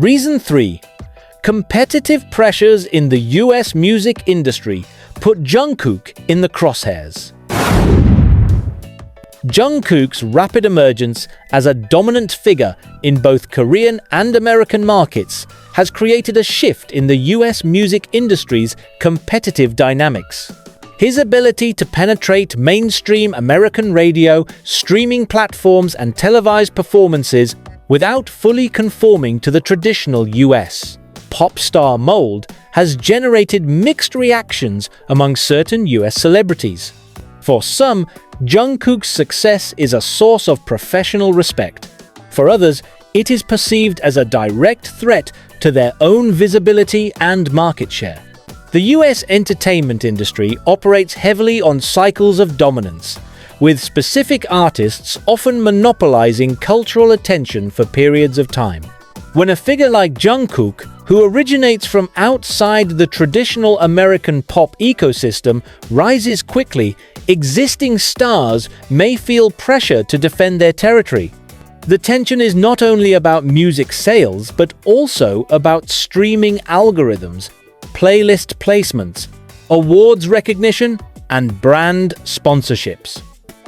Reason 3. Competitive pressures in the US music industry put Jungkook in the crosshairs. Jungkook's rapid emergence as a dominant figure in both Korean and American markets has created a shift in the US music industry's competitive dynamics. His ability to penetrate mainstream American radio, streaming platforms, and televised performances without fully conforming to the traditional US pop star mold has generated mixed reactions among certain US celebrities. For some, Jungkook's success is a source of professional respect. For others, it is perceived as a direct threat to their own visibility and market share. The US entertainment industry operates heavily on cycles of dominance, with specific artists often monopolizing cultural attention for periods of time. When a figure like Jungkook, who originates from outside the traditional American pop ecosystem, rises quickly, existing stars may feel pressure to defend their territory. The tension is not only about music sales, but also about streaming algorithms, playlist placements, awards recognition, and brand sponsorships.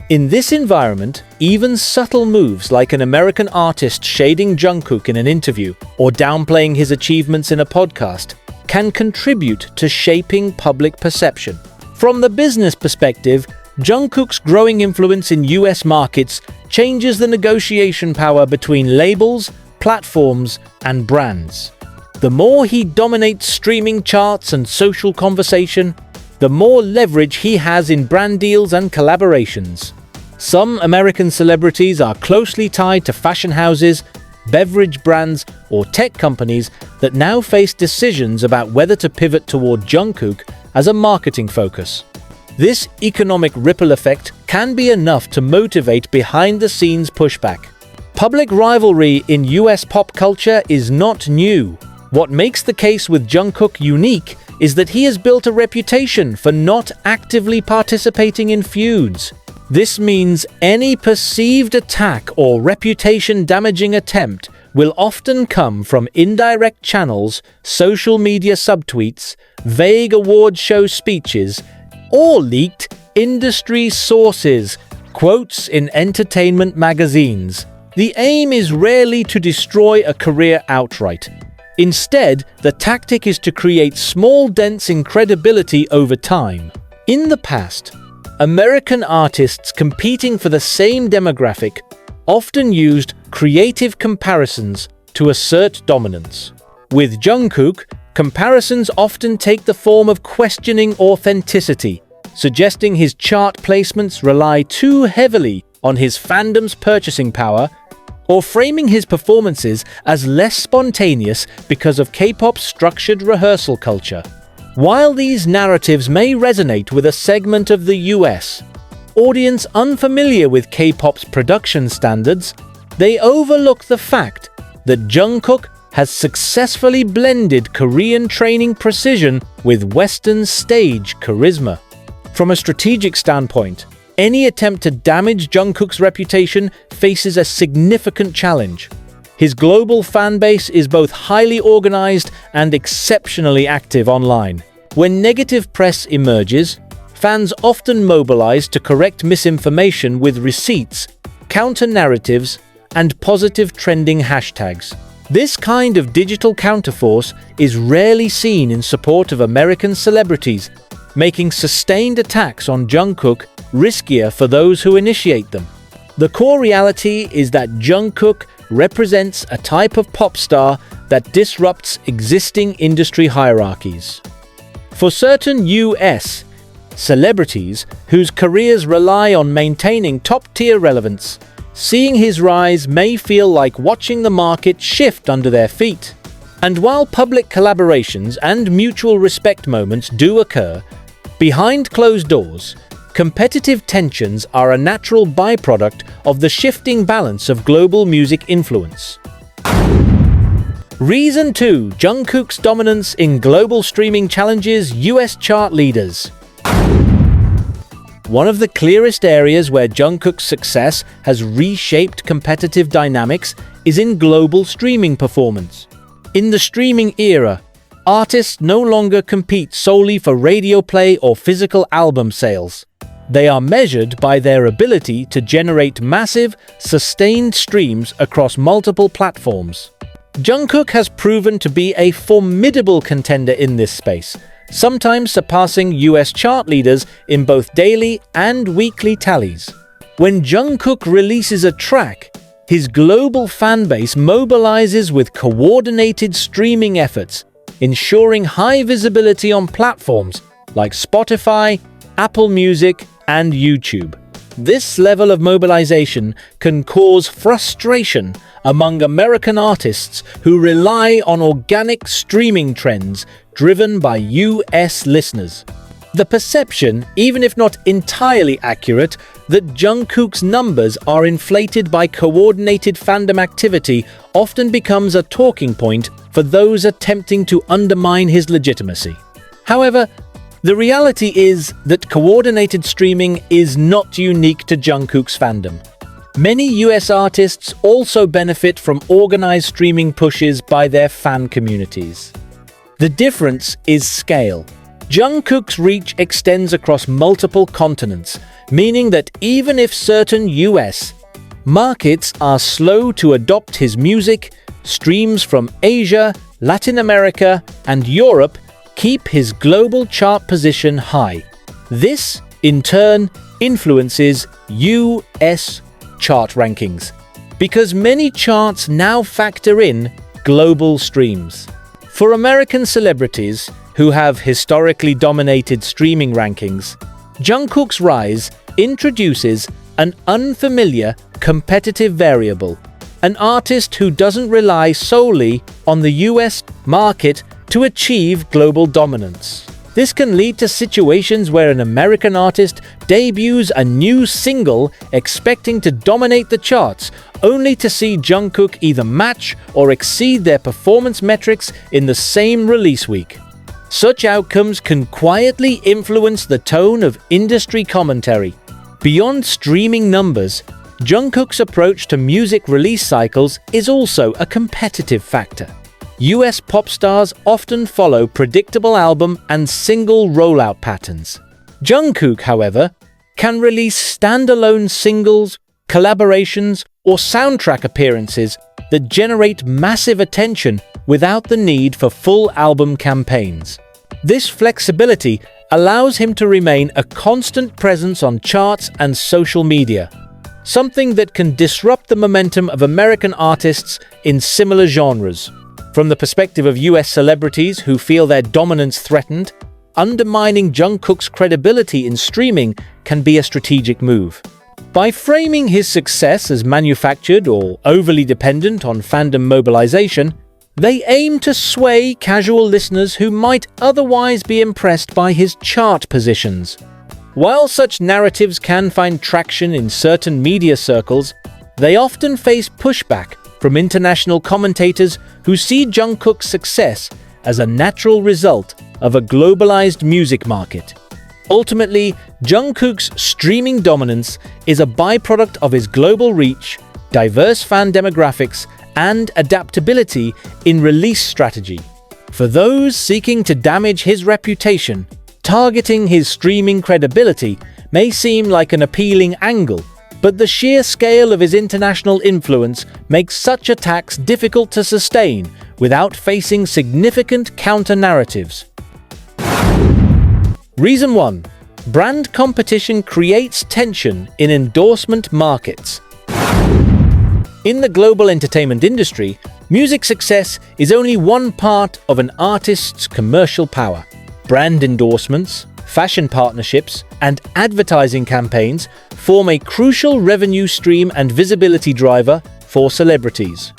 In this environment, even subtle moves like an American artist shading Jungkook in an interview or downplaying his achievements in a podcast can contribute to shaping public perception. From the business perspective, Jungkook's growing influence in US markets changes the negotiation power between labels, platforms, and brands. The more he dominates streaming charts and social conversation, the more leverage he has in brand deals and collaborations. Some American celebrities are closely tied to fashion houses, beverage brands, or tech companies that now face decisions about whether to pivot toward Jungkook as a marketing focus. This economic ripple effect can be enough to motivate behind-the-scenes pushback. Public rivalry in US pop culture is not new. What makes the case with Jungkook unique is that he has built a reputation for not actively participating in feuds. This means any perceived attack or reputation-damaging attempt will often come from indirect channels, social media subtweets, vague award show speeches, or leaked industry sources, quotes in entertainment magazines. The aim is rarely to destroy a career outright. Instead, the tactic is to create small dents in credibility over time. In the past, American artists competing for the same demographic often used creative comparisons to assert dominance. With Jungkook, comparisons often take the form of questioning authenticity, suggesting his chart placements rely too heavily on his fandom's purchasing power, or framing his performances as less spontaneous because of K-pop's structured rehearsal culture. While these narratives may resonate with a segment of the US audience unfamiliar with K-pop's production standards, they overlook the fact that Jungkook has successfully blended Korean training precision with Western stage charisma. From a strategic standpoint, any attempt to damage Jungkook's reputation faces a significant challenge. His global fanbase is both highly organized and exceptionally active online. When negative press emerges, fans often mobilize to correct misinformation with receipts, counter-narratives, and positive trending hashtags. This kind of digital counterforce is rarely seen in support of American celebrities, making sustained attacks on Jungkook riskier for those who initiate them. The core reality is that Jungkook represents a type of pop star that disrupts existing industry hierarchies. For certain US celebrities whose careers rely on maintaining top-tier relevance, seeing his rise may feel like watching the market shift under their feet. And while public collaborations and mutual respect moments do occur, behind closed doors, competitive tensions are a natural byproduct of the shifting balance of global music influence. Reason 2. Jungkook's dominance in global streaming challenges US chart leaders. One of the clearest areas where Jungkook's success has reshaped competitive dynamics is in global streaming performance. In the streaming era, artists no longer compete solely for radio play or physical album sales. They are measured by their ability to generate massive, sustained streams across multiple platforms. Jungkook has proven to be a formidable contender in this space, sometimes surpassing US chart leaders in both daily and weekly tallies. When Jungkook releases a track, his global fanbase mobilizes with coordinated streaming efforts, ensuring high visibility on platforms like Spotify, Apple Music, and YouTube. This level of mobilization can cause frustration among American artists who rely on organic streaming trends driven by US listeners. The perception, even if not entirely accurate, that Jungkook's numbers are inflated by coordinated fandom activity often becomes a talking point for those attempting to undermine his legitimacy. However, the reality is that coordinated streaming is not unique to Jungkook's fandom. Many US artists also benefit from organized streaming pushes by their fan communities. The difference is scale. Jungkook's reach extends across multiple continents, meaning that even if certain US markets are slow to adopt his music, streams from Asia, Latin America, and Europe keep his global chart position high. This, in turn, influences US chart rankings, because many charts now factor in global streams. For American celebrities who have historically dominated streaming rankings, Jungkook's rise introduces an unfamiliar competitive variable, an artist who doesn't rely solely on the US market to achieve global dominance. This can lead to situations where an American artist debuts a new single expecting to dominate the charts, only to see Jungkook either match or exceed their performance metrics in the same release week. Such outcomes can quietly influence the tone of industry commentary. Beyond streaming numbers, Jungkook's approach to music release cycles is also a competitive factor. US pop stars often follow predictable album and single rollout patterns. Jungkook, however, can release standalone singles, collaborations, or soundtrack appearances that generate massive attention without the need for full album campaigns. This flexibility allows him to remain a constant presence on charts and social media, something that can disrupt the momentum of American artists in similar genres. From the perspective of US celebrities who feel their dominance threatened, undermining Jungkook's credibility in streaming can be a strategic move. By framing his success as manufactured or overly dependent on fandom mobilization, they aim to sway casual listeners who might otherwise be impressed by his chart positions. While such narratives can find traction in certain media circles, they often face pushback from international commentators who see Jungkook's success as a natural result of a globalized music market. Ultimately, Jungkook's streaming dominance is a byproduct of his global reach, diverse fan demographics, and adaptability in release strategy. For those seeking to damage his reputation, targeting his streaming credibility may seem like an appealing angle, but the sheer scale of his international influence makes such attacks difficult to sustain without facing significant counter-narratives. Reason 1. Brand competition creates tension in endorsement markets. In the global entertainment industry, music success is only one part of an artist's commercial power. Brand endorsements, fashion partnerships, and advertising campaigns form a crucial revenue stream and visibility driver for celebrities.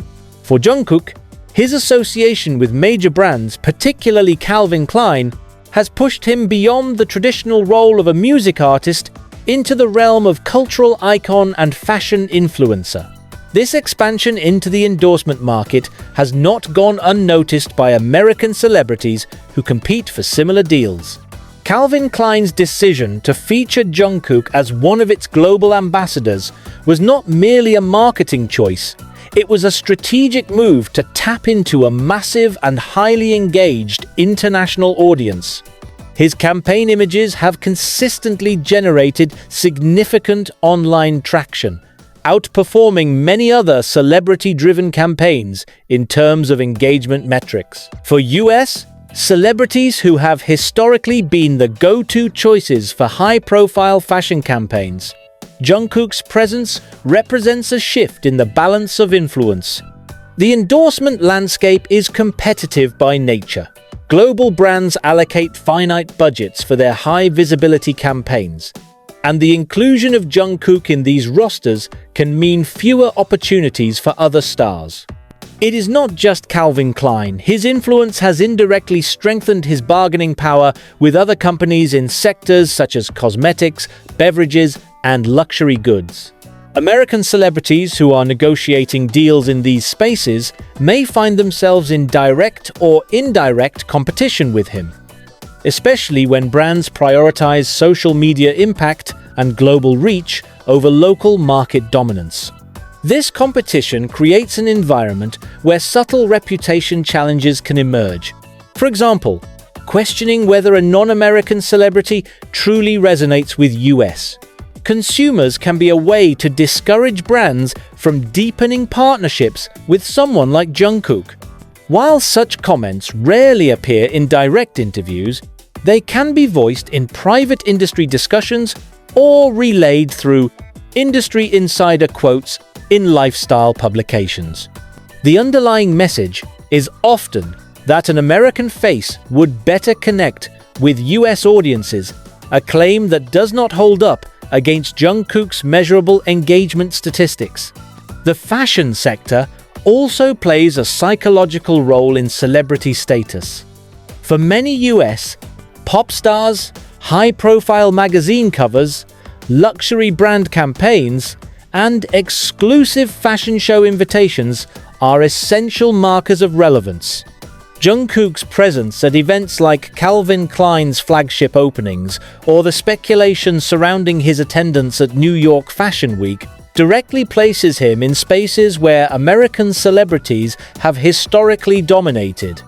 For Jungkook, his association with major brands, particularly Calvin Klein, has pushed him beyond the traditional role of a music artist into the realm of cultural icon and fashion influencer. This expansion into the endorsement market has not gone unnoticed by American celebrities who compete for similar deals. Calvin Klein's decision to feature Jungkook as one of its global ambassadors was not merely a marketing choice. It was a strategic move to tap into a massive and highly engaged international audience. His campaign images have consistently generated significant online traction, outperforming many other celebrity-driven campaigns in terms of engagement metrics. For US celebrities who have historically been the go-to choices for high-profile fashion campaigns, Jungkook's presence represents a shift in the balance of influence. The endorsement landscape is competitive by nature. Global brands allocate finite budgets for their high-visibility campaigns, and the inclusion of Jungkook in these rosters can mean fewer opportunities for other stars. It is not just Calvin Klein. His influence has indirectly strengthened his bargaining power with other companies in sectors such as cosmetics, beverages, and luxury goods. American celebrities who are negotiating deals in these spaces may find themselves in direct or indirect competition with him, especially when brands prioritize social media impact and global reach over local market dominance. This competition creates an environment where subtle reputation challenges can emerge. For example, questioning whether a non-American celebrity truly resonates with US consumers can be a way to discourage brands from deepening partnerships with someone like Jungkook. While such comments rarely appear in direct interviews, they can be voiced in private industry discussions or relayed through industry insider quotes in lifestyle publications. The underlying message is often that an American face would better connect with US audiences, a claim that does not hold up against Jungkook's measurable engagement statistics. The fashion sector also plays a psychological role in celebrity status. For many US pop stars, high-profile magazine covers, luxury brand campaigns, and exclusive fashion show invitations are essential markers of relevance. Jungkook's presence at events like Calvin Klein's flagship openings or the speculation surrounding his attendance at New York Fashion Week directly places him in spaces where American celebrities have historically dominated.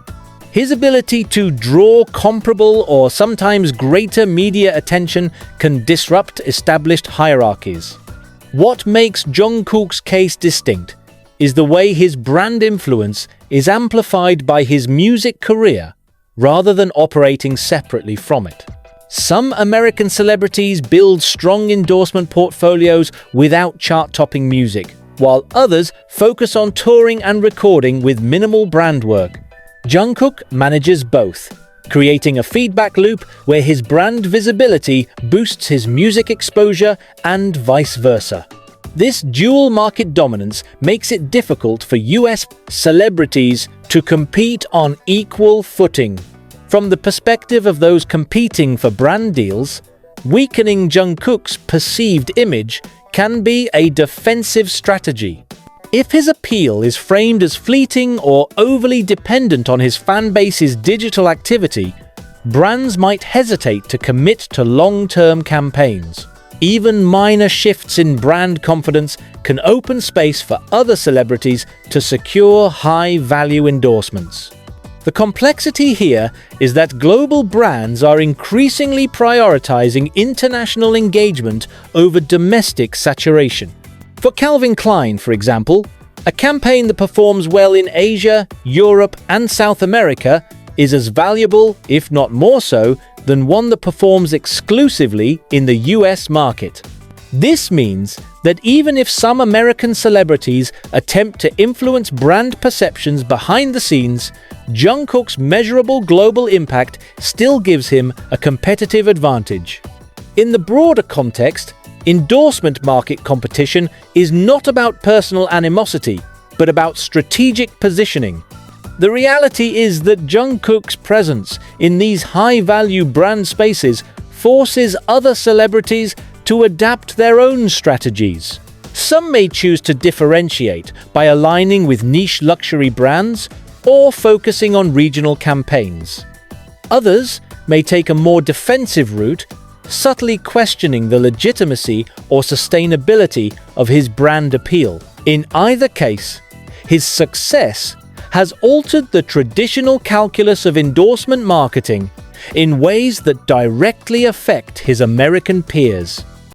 His ability to draw comparable or sometimes greater media attention can disrupt established hierarchies. What makes Jungkook's case distinct is the way his brand influence is amplified by his music career rather than operating separately from it. Some American celebrities build strong endorsement portfolios without chart-topping music, while others focus on touring and recording with minimal brand work. Jungkook manages both, creating a feedback loop where his brand visibility boosts his music exposure and vice versa. This dual market dominance makes it difficult for US celebrities to compete on equal footing. From the perspective of those competing for brand deals, weakening Jungkook's perceived image can be a defensive strategy. If his appeal is framed as fleeting or overly dependent on his fanbase's digital activity, brands might hesitate to commit to long-term campaigns. Even minor shifts in brand confidence can open space for other celebrities to secure high-value endorsements. The complexity here is that global brands are increasingly prioritizing international engagement over domestic saturation. For Calvin Klein, for example, a campaign that performs well in Asia, Europe, and South America is as valuable, if not more so, than one that performs exclusively in the US market. This means that even if some American celebrities attempt to influence brand perceptions behind the scenes, Jungkook's measurable global impact still gives him a competitive advantage. In the broader context, endorsement market competition is not about personal animosity, but about strategic positioning. The reality is that Jungkook's presence in these high-value brand spaces forces other celebrities to adapt their own strategies. Some may choose to differentiate by aligning with niche luxury brands or focusing on regional campaigns. Others may take a more defensive route, subtly questioning the legitimacy or sustainability of his brand appeal. In either case, His success has altered the traditional calculus of endorsement marketing in ways that directly affect his American peers.